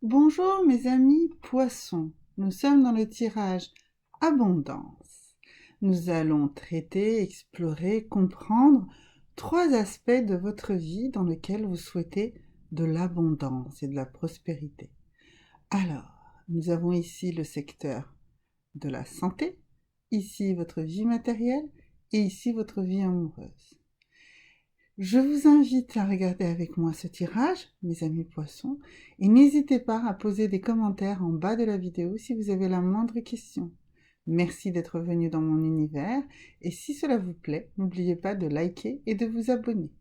Bonjour mes amis poissons, nous sommes dans le tirage Abondance. Nous allons traiter, explorer, comprendre 3 aspects de votre vie dans lesquels vous souhaitez de l'abondance et de la prospérité. Alors, nous avons ici le secteur de la santé, ici votre vie matérielle et ici votre vie amoureuse. Je vous invite à regarder avec moi ce tirage, mes amis poissons, et n'hésitez pas à poser des commentaires en bas de la vidéo si vous avez la moindre question. Merci d'être venu dans mon univers, et si cela vous plaît, n'oubliez pas de liker et de vous abonner.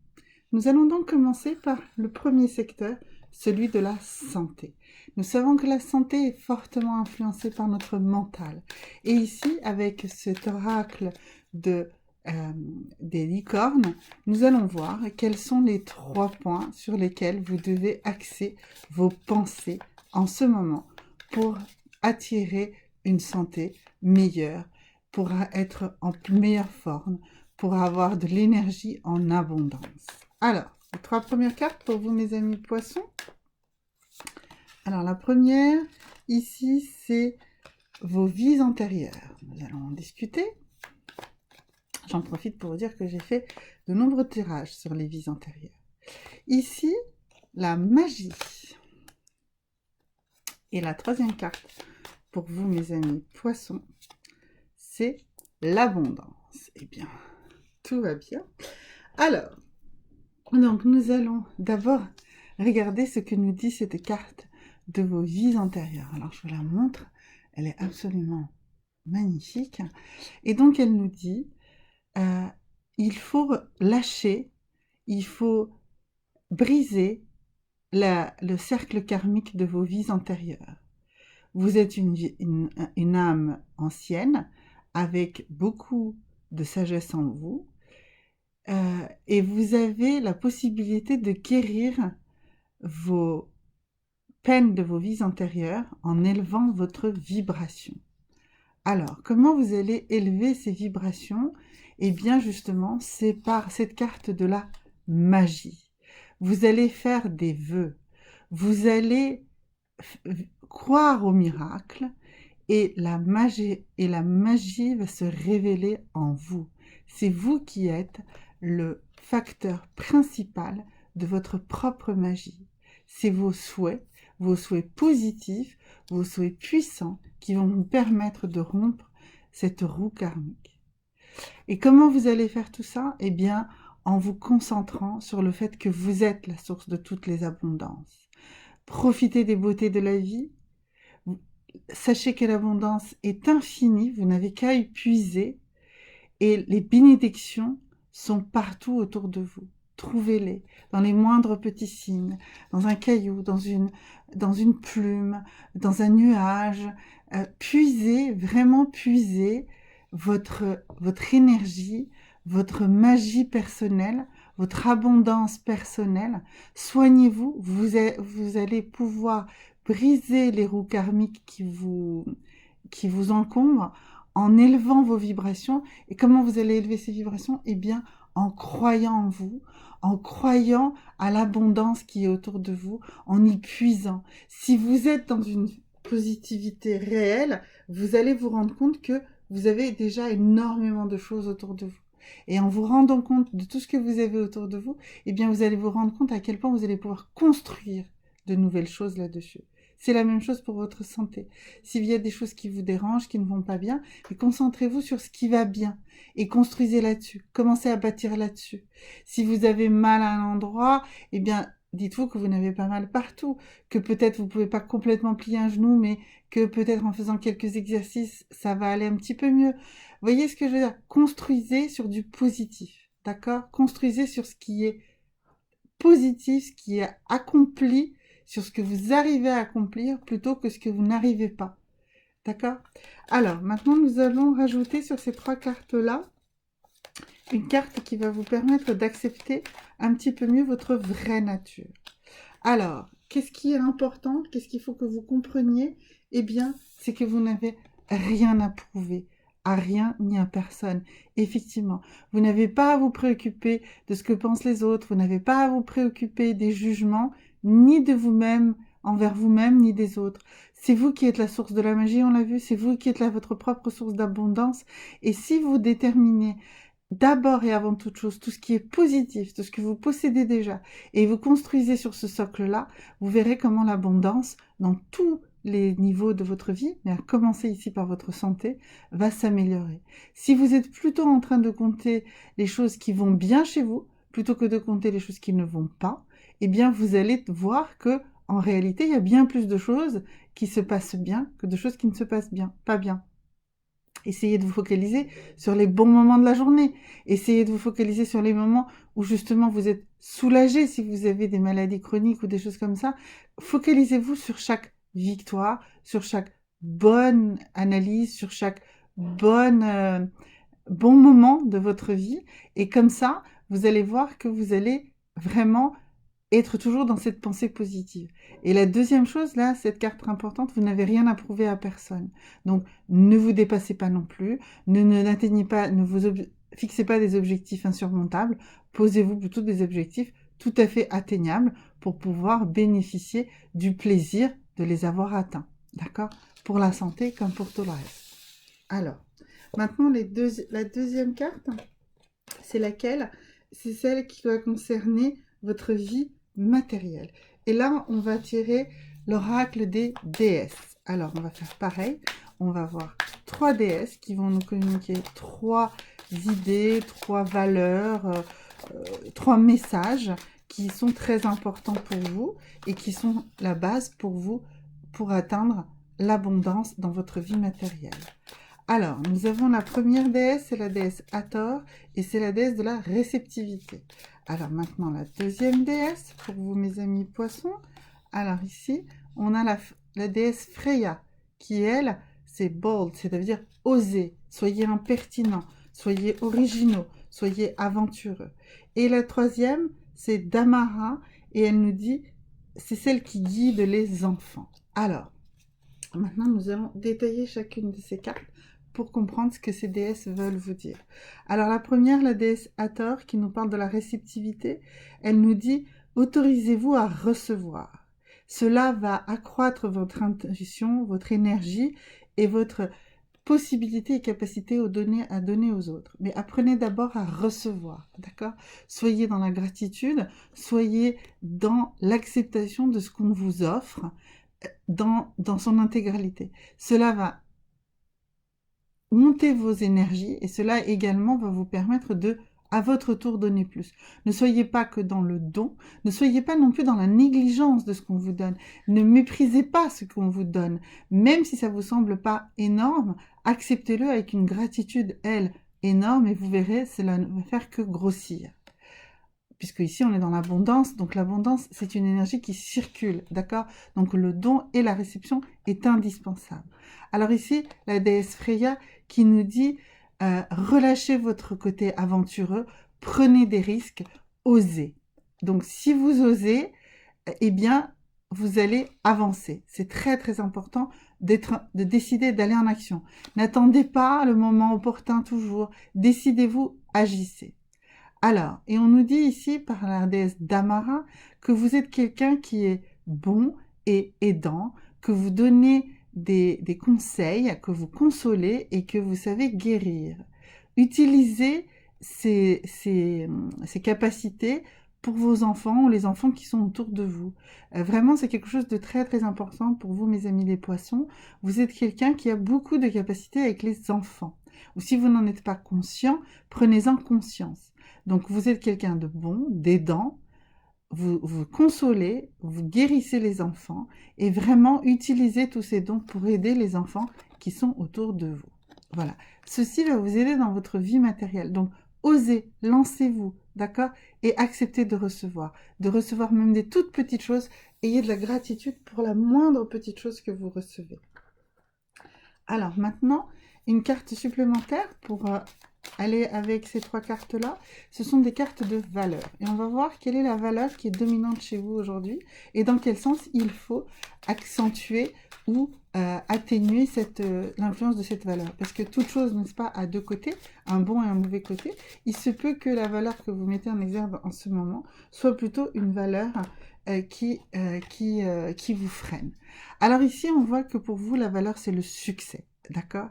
Nous allons donc commencer par le premier secteur, celui de la santé. Nous savons que la santé est fortement influencée par notre mental. Et ici, avec cet oracle de des licornes, nous allons voir quels sont les 3 points sur lesquels vous devez axer vos pensées en ce moment pour attirer une santé meilleure, pour être en meilleure forme, pour avoir de l'énergie en abondance. Alors, les 3 premières cartes pour vous, mes amis poissons. Alors, la première, ici, c'est vos vies antérieures. Nous allons en discuter. J'en profite pour vous dire que j'ai fait de nombreux tirages sur les vies antérieures. Ici, la magie. Et la 3e carte pour vous, mes amis poissons, c'est l'abondance. Eh bien, tout va bien. Alors, donc nous allons d'abord regarder ce que nous dit cette carte de vos vies antérieures. Alors, je vous la montre. Elle est absolument magnifique. Et donc, elle nous dit... il faut lâcher, il faut briser le cercle karmique de vos vies antérieures. Vous êtes une âme ancienne avec beaucoup de sagesse en vous et vous avez la possibilité de guérir vos peines de vos vies antérieures en élevant votre vibration. Alors, comment vous allez élever ces vibrations? Eh bien, justement, c'est par cette carte de la magie. Vous allez faire des vœux. Vous allez croire au miracle et la magie va se révéler en vous. C'est vous qui êtes le facteur principal de votre propre magie. C'est vos souhaits positifs, vos souhaits puissants qui vont vous permettre de rompre cette roue karmique. Et comment vous allez faire tout ça? Eh bien, en vous concentrant sur le fait que vous êtes la source de toutes les abondances. Profitez des beautés de la vie. Sachez que l'abondance est infinie, vous n'avez qu'à y puiser et les bénédictions sont partout autour de vous. Trouvez-les dans les moindres petits signes, dans un caillou, dans une plume, dans un nuage. Puisez, vraiment puisez votre énergie, votre magie personnelle, votre abondance personnelle. Soignez-vous, vous allez pouvoir briser les roues karmiques qui vous encombrent en élevant vos vibrations. Et comment vous allez élever ces vibrations? Eh bien, en croyant en vous, en croyant à l'abondance qui est autour de vous, en y puisant. Si vous êtes dans une positivité réelle, vous allez vous rendre compte que vous avez déjà énormément de choses autour de vous. Et en vous rendant compte de tout ce que vous avez autour de vous, eh bien, vous allez vous rendre compte à quel point vous allez pouvoir construire de nouvelles choses là-dessus. C'est la même chose pour votre santé. S'il y a des choses qui vous dérangent, qui ne vont pas bien, concentrez-vous sur ce qui va bien et construisez là-dessus. Commencez à bâtir là-dessus. Si vous avez mal à un endroit, eh bien, dites-vous que vous n'avez pas mal partout, que peut-être vous pouvez pas complètement plier un genou, mais que peut-être en faisant quelques exercices, ça va aller un petit peu mieux. Vous voyez ce que je veux dire? Construisez sur du positif, d'accord? Construisez sur ce qui est positif, ce qui est accompli, sur ce que vous arrivez à accomplir plutôt que ce que vous n'arrivez pas. D'accord? Alors, maintenant, nous allons rajouter sur ces 3 cartes-là une carte qui va vous permettre d'accepter un petit peu mieux votre vraie nature. Alors, qu'est-ce qui est important? Qu'est-ce qu'il faut que vous compreniez? Eh bien, c'est que vous n'avez rien à prouver, à rien ni à personne. Effectivement, vous n'avez pas à vous préoccuper de ce que pensent les autres, vous n'avez pas à vous préoccuper des jugements, ni de vous-même envers vous-même ni des autres. C'est vous qui êtes la source de la magie, on l'a vu, c'est vous qui êtes votre propre source d'abondance. Et si vous déterminez d'abord et avant toute chose tout ce qui est positif, tout ce que vous possédez déjà, et vous construisez sur ce socle-là, vous verrez comment l'abondance, dans tous les niveaux de votre vie, mais à commencer ici par votre santé, va s'améliorer. Si vous êtes plutôt en train de compter les choses qui vont bien chez vous, plutôt que de compter les choses qui ne vont pas, eh bien vous allez voir que en réalité, il y a bien plus de choses qui se passent bien que de choses qui ne se passent bien, pas bien. Essayez de vous focaliser sur les bons moments de la journée. Essayez de vous focaliser sur les moments où justement vous êtes soulagé si vous avez des maladies chroniques ou des choses comme ça. Focalisez-vous sur chaque victoire, sur chaque bonne analyse, sur chaque bon moment de votre vie. Et comme ça, vous allez voir que vous allez vraiment être toujours dans cette pensée positive. Et la deuxième chose, là, cette carte importante, vous n'avez rien à prouver à personne. Donc, ne vous dépassez pas non plus, n'atteignez pas, ne vous fixez pas des objectifs insurmontables, posez-vous plutôt des objectifs tout à fait atteignables pour pouvoir bénéficier du plaisir de les avoir atteints. D'accord? Pour la santé comme pour tout le reste. Alors, maintenant, la deuxième carte, c'est laquelle? C'est celle qui va concerner votre vie matérielle. Et là, on va tirer l'oracle des déesses. Alors, on va faire pareil. On va voir 3 déesses qui vont nous communiquer 3 idées, 3 valeurs, 3 messages qui sont très importants pour vous et qui sont la base pour vous pour atteindre l'abondance dans votre vie matérielle. Alors, nous avons la première déesse, c'est la déesse Hathor, et c'est la déesse de la réceptivité. Alors maintenant, la deuxième déesse, pour vous mes amis poissons. Alors ici, on a la déesse Freya, qui elle, c'est bold, c'est-à-dire oser, soyez impertinents, soyez originaux, soyez aventureux. Et la troisième, c'est Damara, et elle nous dit, c'est celle qui guide les enfants. Alors, maintenant, nous allons détailler chacune de ces cartes pour comprendre ce que ces déesses veulent vous dire. Alors la première, la déesse Hathor, qui nous parle de la réceptivité, elle nous dit « Autorisez-vous à recevoir ». Cela va accroître votre intuition, votre énergie et votre possibilité et capacité à donner aux autres. Mais apprenez d'abord à recevoir, d'accord? Soyez dans la gratitude, soyez dans l'acceptation de ce qu'on vous offre dans son intégralité. Cela va monter vos énergies et cela également va vous permettre de, à votre tour, donner plus. Ne soyez pas que dans le don, ne soyez pas non plus dans la négligence de ce qu'on vous donne. Ne méprisez pas ce qu'on vous donne. Même si ça vous semble pas énorme, acceptez-le avec une gratitude, elle, énorme et vous verrez, cela ne va faire que grossir. Puisque ici on est dans l'abondance, donc l'abondance c'est une énergie qui circule, d'accord? Donc le don et la réception est indispensable. Alors ici, la déesse Freya qui nous dit relâchez votre côté aventureux, prenez des risques, osez. Donc si vous osez, eh bien vous allez avancer. C'est très très important de décider d'aller en action. N'attendez pas le moment opportun toujours, décidez-vous, agissez. Alors, et on nous dit ici par la déesse Damara que vous êtes quelqu'un qui est bon et aidant, que vous donnez des conseils, que vous consolez et que vous savez guérir. Utilisez ces capacités pour vos enfants ou les enfants qui sont autour de vous. Vraiment, c'est quelque chose de très très important pour vous, mes amis les poissons. Vous êtes quelqu'un qui a beaucoup de capacités avec les enfants. Ou si vous n'en êtes pas conscient, prenez-en conscience. Donc vous êtes quelqu'un de bon, d'aidant, vous consolez, vous guérissez les enfants et vraiment utilisez tous ces dons pour aider les enfants qui sont autour de vous. Voilà, ceci va vous aider dans votre vie matérielle. Donc osez, lancez-vous, d'accord? Et acceptez de recevoir même des toutes petites choses. Ayez de la gratitude pour la moindre petite chose que vous recevez. Alors maintenant, une carte supplémentaire pour aller avec ces 3 cartes-là, ce sont des cartes de valeur. Et on va voir quelle est la valeur qui est dominante chez vous aujourd'hui et dans quel sens il faut accentuer ou atténuer l'influence de cette valeur. Parce que toute chose, n'est-ce pas, a 2 côtés, un bon et un mauvais côté. Il se peut que la valeur que vous mettez en exergue en ce moment soit plutôt une valeur qui vous freinent. Alors ici, on voit que pour vous, la valeur, c'est le succès, d'accord?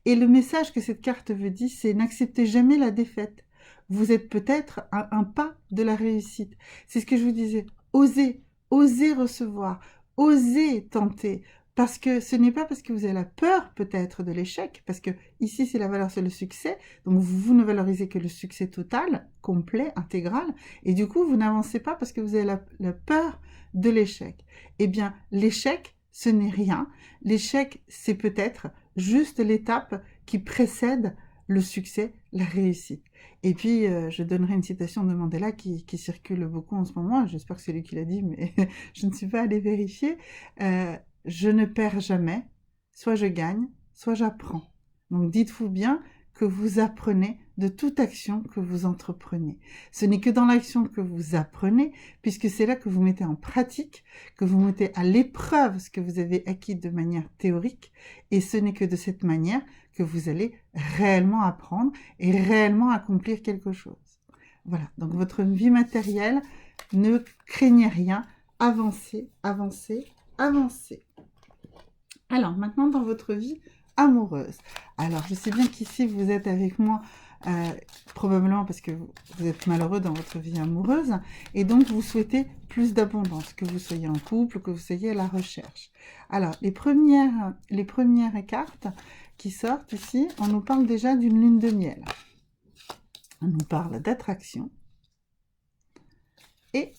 Et le message que cette carte veut dire, c'est n'acceptez jamais la défaite. Vous êtes peut-être un pas de la réussite. C'est ce que je vous disais. Osez, osez recevoir, osez tenter. Parce que ce n'est pas parce que vous avez la peur peut-être de l'échec, parce que ici c'est la valeur, c'est le succès, donc vous ne valorisez que le succès total, complet, intégral, et du coup vous n'avancez pas parce que vous avez la peur de l'échec. Eh bien l'échec, ce n'est rien, l'échec c'est peut-être juste l'étape qui précède le succès, la réussite. Et puis je donnerai une citation de Mandela qui circule beaucoup en ce moment, j'espère que c'est lui qui l'a dit, mais je ne suis pas allée vérifier. Je ne perds jamais, soit je gagne, soit j'apprends. Donc dites-vous bien que vous apprenez de toute action que vous entreprenez. Ce n'est que dans l'action que vous apprenez, puisque c'est là que vous mettez en pratique, que vous mettez à l'épreuve ce que vous avez acquis de manière théorique, et ce n'est que de cette manière que vous allez réellement apprendre et réellement accomplir quelque chose. Voilà, donc votre vie matérielle, ne craignez rien, avancez, avancez, avancez. Alors, maintenant, dans votre vie amoureuse. Alors, je sais bien qu'ici, vous êtes avec moi, probablement parce que vous êtes malheureux dans votre vie amoureuse, et donc vous souhaitez plus d'abondance, que vous soyez en couple, que vous soyez à la recherche. Alors, les premières cartes qui sortent ici, on nous parle déjà d'une lune de miel. On nous parle d'attraction. Et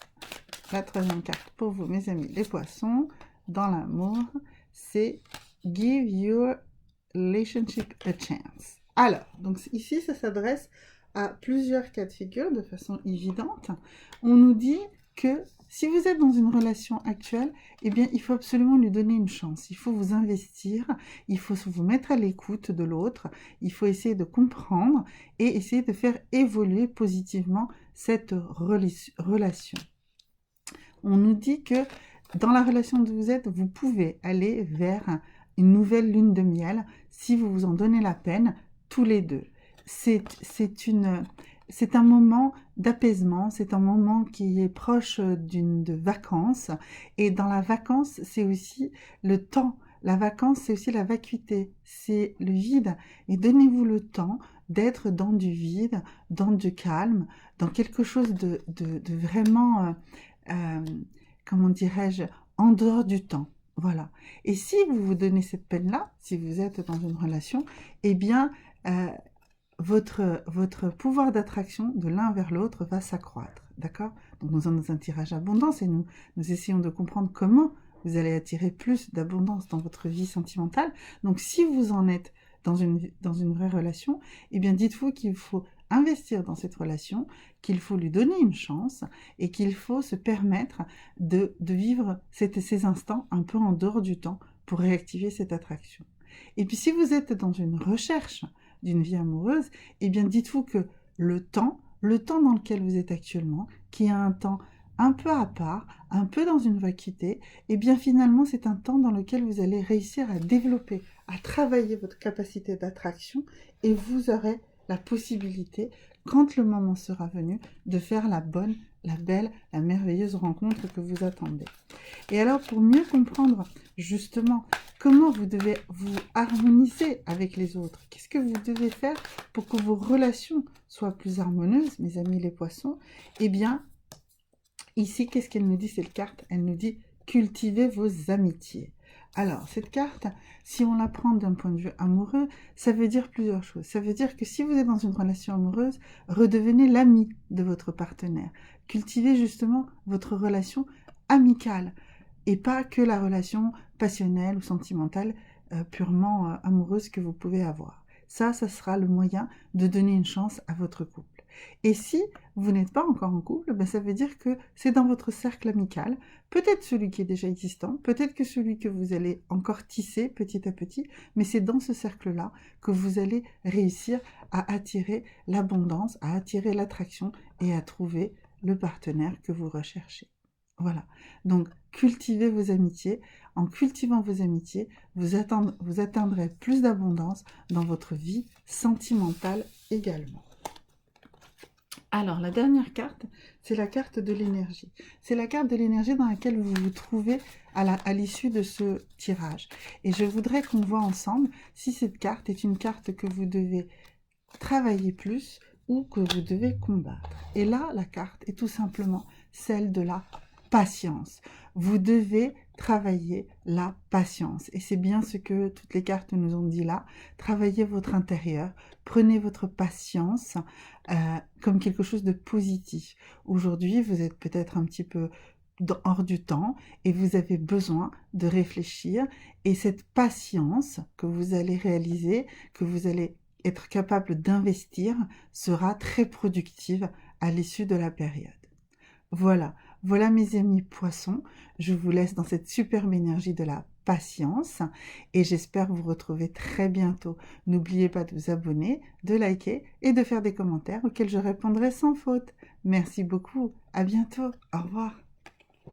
la troisième carte pour vous, mes amis, les poissons, dans l'amour, c'est Give your relationship a chance. Alors, donc ici, ça s'adresse à plusieurs cas de figure de façon évidente. On nous dit que si vous êtes dans une relation actuelle, eh bien, il faut absolument lui donner une chance. Il faut vous investir, il faut vous mettre à l'écoute de l'autre, il faut essayer de comprendre et essayer de faire évoluer positivement cette relation. On nous dit que dans la relation où vous êtes, vous pouvez aller vers une nouvelle lune de miel si vous vous en donnez la peine tous les deux. C'est un moment d'apaisement, c'est un moment qui est proche de vacances. Et dans la vacance, c'est aussi le temps. La vacance, c'est aussi la vacuité, c'est le vide. Et donnez-vous le temps d'être dans du vide, dans du calme, dans quelque chose de vraiment... comment dirais-je, en dehors du temps. Voilà. Et si vous vous donnez cette peine-là, si vous êtes dans une relation, eh bien, votre pouvoir d'attraction de l'un vers l'autre va s'accroître. D'accord? Donc, nous sommes dans un tirage abondance et nous essayons de comprendre comment vous allez attirer plus d'abondance dans votre vie sentimentale. Donc, si vous en êtes dans une vraie relation, eh bien, dites-vous qu'il faut investir dans cette relation, qu'il faut lui donner une chance et qu'il faut se permettre de vivre ces instants un peu en dehors du temps pour réactiver cette attraction. Et puis si vous êtes dans une recherche d'une vie amoureuse, eh bien dites-vous que le temps dans lequel vous êtes actuellement, qui est un temps un peu à part, un peu dans une vacuité, eh bien finalement c'est un temps dans lequel vous allez réussir à développer, à travailler votre capacité d'attraction et vous aurez la possibilité, quand le moment sera venu, de faire la bonne, la belle, la merveilleuse rencontre que vous attendez. Et alors, pour mieux comprendre justement comment vous devez vous harmoniser avec les autres, qu'est-ce que vous devez faire pour que vos relations soient plus harmonieuses, mes amis les poissons, eh bien, ici, qu'est-ce qu'elle nous dit, cette carte? Elle nous dit « Cultivez vos amitiés ». Alors, cette carte, si on la prend d'un point de vue amoureux, ça veut dire plusieurs choses. Ça veut dire que si vous êtes dans une relation amoureuse, redevenez l'ami de votre partenaire. Cultivez justement votre relation amicale et pas que la relation passionnelle ou sentimentale purement amoureuse que vous pouvez avoir. Ça sera le moyen de donner une chance à votre couple. Et si vous n'êtes pas encore en couple, ben ça veut dire que c'est dans votre cercle amical, peut-être celui qui est déjà existant, peut-être que celui que vous allez encore tisser petit à petit, mais c'est dans ce cercle-là que vous allez réussir à attirer l'abondance, à attirer l'attraction et à trouver le partenaire que vous recherchez. Voilà, donc cultivez vos amitiés. En cultivant vos amitiés, vous atteindrez plus d'abondance dans votre vie sentimentale également. Alors, la dernière carte, c'est la carte de l'énergie. C'est la carte de l'énergie dans laquelle vous vous trouvez à l'issue de ce tirage. Et je voudrais qu'on voit ensemble si cette carte est une carte que vous devez travailler plus ou que vous devez combattre. Et là, la carte est tout simplement celle de la patience. Vous devez travailler la patience. Et c'est bien ce que toutes les cartes nous ont dit là. Travaillez votre intérieur. Prenez votre patience comme quelque chose de positif. Aujourd'hui, vous êtes peut-être un petit peu hors du temps et vous avez besoin de réfléchir. Et cette patience que vous allez réaliser, que vous allez être capable d'investir, sera très productive à l'issue de la période. Voilà, voilà mes amis poissons, je vous laisse dans cette superbe énergie de la patience et j'espère vous retrouver très bientôt. N'oubliez pas de vous abonner, de liker et de faire des commentaires auxquels je répondrai sans faute. Merci beaucoup, à bientôt, au revoir.